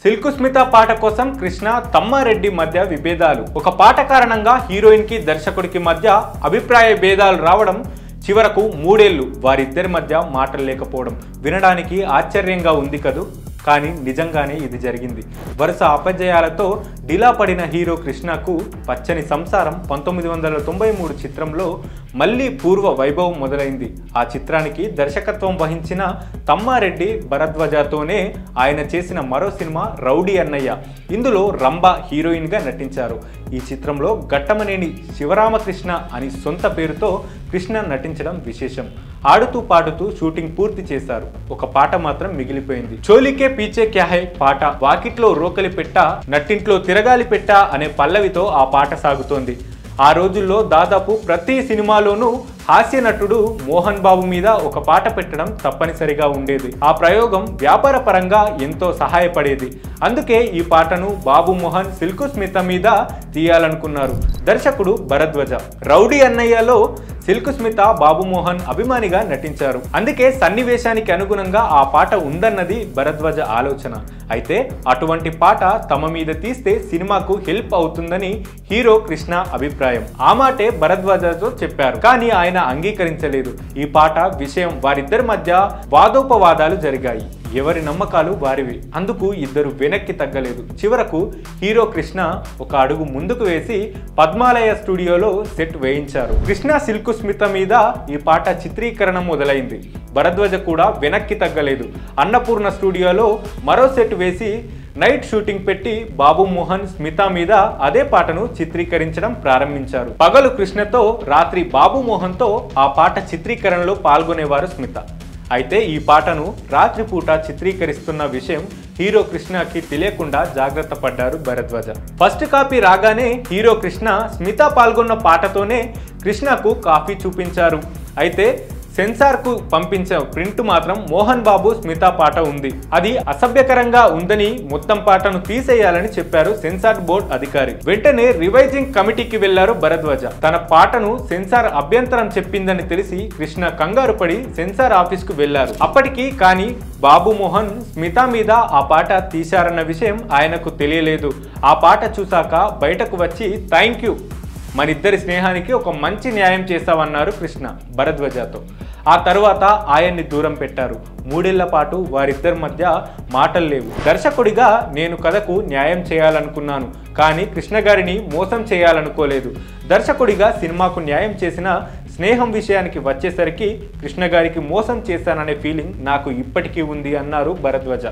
Silk Smitha పాట కోసం కృష్ణ తమ్మారెడ్డి మధ్య విభేదాలు. ఒక పాట కారణంగా హీరోయిన్ కి దర్శకుడికి మధ్య అభిప్రాయ భేదాలు రావడం, చివరకు 3 ఏళ్లు వారిద్దరి మధ్య మాటలు లేకపోవడం వినడానికి ఆశ్చర్యంగా ఉంది కదూ. కానీ నిజంగానే ఇది జరిగింది. వరుస అపజయాలతో డిలా పడిన హీరో కృష్ణకు పచ్చని సంసారం 1993 చిత్రంలో మళ్ళీ పూర్వ వైభవం మొదలైంది. ఆ చిత్రానికి దర్శకత్వం వహించిన తమ్మారెడ్డి భరద్వాజతోనే ఆయన చేసిన మరో సినిమా రౌడీ అన్నయ్య. ఇందులో రంభ హీరోయిన్గా నటించారు. ఈ చిత్రంలో ఘట్టమనేని శివరామకృష్ణ అని సొంత పేరుతో కృష్ణ నటించడం విశేషం. ఆడుతూ పాడుతూ షూటింగ్ పూర్తి చేశారు. ఒక పాట మాత్రం మిగిలిపోయింది. చోలికే పీచే క్యా హై పాట. వాకిట్లో రోకలి పెట్ట, నట్టింట్లో తిరగాలి పెట్ట అనే పల్లవితో ఆ పాట సాగుతోంది. ఆ రోజుల్లో దాదాపు ప్రతి సినిమాలోనూ హాస్య నటుడు మోహన్ బాబు మీద ఒక పాట పెట్టడం తప్పనిసరిగా ఉండేది. ఆ ప్రయోగం వ్యాపార పరంగా ఎంతో సహాయపడేది. అందుకే ఈ పాటను బాబు మోహన్ సిల్కు స్మిత మీద తీయాలనుకున్నారు దర్శకుడు భరద్వాజ. రౌడీ అన్నయ్యలో సిల్కు స్మిత బాబు మోహన్ అభిమానిగా నటించారు. అందుకే సన్నివేశానికి అనుగుణంగా ఆ పాట ఉందన్నది భరద్వాజ ఆలోచన. అయితే అటువంటి పాట తమ మీద తీస్తే సినిమాకు హెల్ప్ అవుతుందని హీరో కృష్ణ అభిప్రాయం. ఆ మాటే భరద్వాజతో చెప్పారు. కానీ ఆయన అంగీకరించలేదు. ఈ పాట విషయం వారిద్దరి మధ్య వాదోపవాదాలు జరిగాయి. ఎవరి నమ్మకాలు వారివి. అందుకు ఇద్దరు వెనక్కి తగ్గలేదు. చివరకు హీరో కృష్ణ ఒక అడుగు ముందుకు వేసి పద్మాలయ స్టూడియోలో సెట్ వేయించారు. కృష్ణ సిల్కు స్మిత మీద ఈ పాట చిత్రీకరణ మొదలైంది. భరద్వాజ కూడా వెనక్కి తగ్గలేదు. అన్నపూర్ణ స్టూడియోలో మరో సెట్ వేసి నైట్ షూటింగ్ పెట్టి బాబు మోహన్ స్మిత మీద అదే పాటను చిత్రీకరించడం ప్రారంభించారు. పగలు కృష్ణతో, రాత్రి బాబు మోహన్తో ఆ పాట చిత్రీకరణలో పాల్గొనేవారు స్మిత. అయితే ఈ పాటను రాత్రిపూట చిత్రీకరిస్తున్న విషయం హీరో కృష్ణకి తెలియకుండా జాగ్రత్త పడ్డారు భరద్వాజ. ఫస్ట్ కాపీ రాగానే హీరో కృష్ణ స్మిత పాల్గొన్న పాటతోనే కృష్ణకు కాపీ చూపించారు. అయితే సెన్సార్కు పంపించిన ప్రింట్ మాత్రం మోహన్ బాబు స్మిత పాట ఉంది. అది అసభ్యకరంగా ఉందని మొత్తం పాటను తీసేయాలని చెప్పారు సెన్సార్ బోర్డు అధికారి. వెంటనే రివైజింగ్ కమిటీకి వెళ్లారు భరద్వాజ. తన పాటను సెన్సార్ అభ్యంతరం చెప్పిందని తెలిసి కృష్ణ కంగారు పడి సెన్సార్ ఆఫీస్ కు వెళ్లారు. అప్పటికి కానీ బాబు మోహన్ స్మిత మీద ఆ పాట తీశారన్న విషయం ఆయనకు తెలియలేదు. ఆ పాట చూశాక బయటకు వచ్చి థ్యాంక్ యూ, మనిద్దరి స్నేహానికి ఒక మంచి న్యాయం చేస్తామన్నారు కృష్ణ భరద్వాజతో. ఆ తర్వాత ఆయన్ని దూరం పెట్టారు. 3 ఏళ్ల పాటు వారిద్దరి మధ్య మాటలు లేవు. దర్శకుడిగా నేను కథకు న్యాయం చేయాలనుకున్నాను, కానీ కృష్ణ గారిని మోసం చేయాలనుకోలేదు. దర్శకుడిగా సినిమాకు న్యాయం చేసిన స్నేహం విషయానికి వచ్చేసరికి కృష్ణ గారికి మోసం చేశాననే ఫీలింగ్ నాకు ఇప్పటికీ ఉంది అన్నారు భరద్వాజ.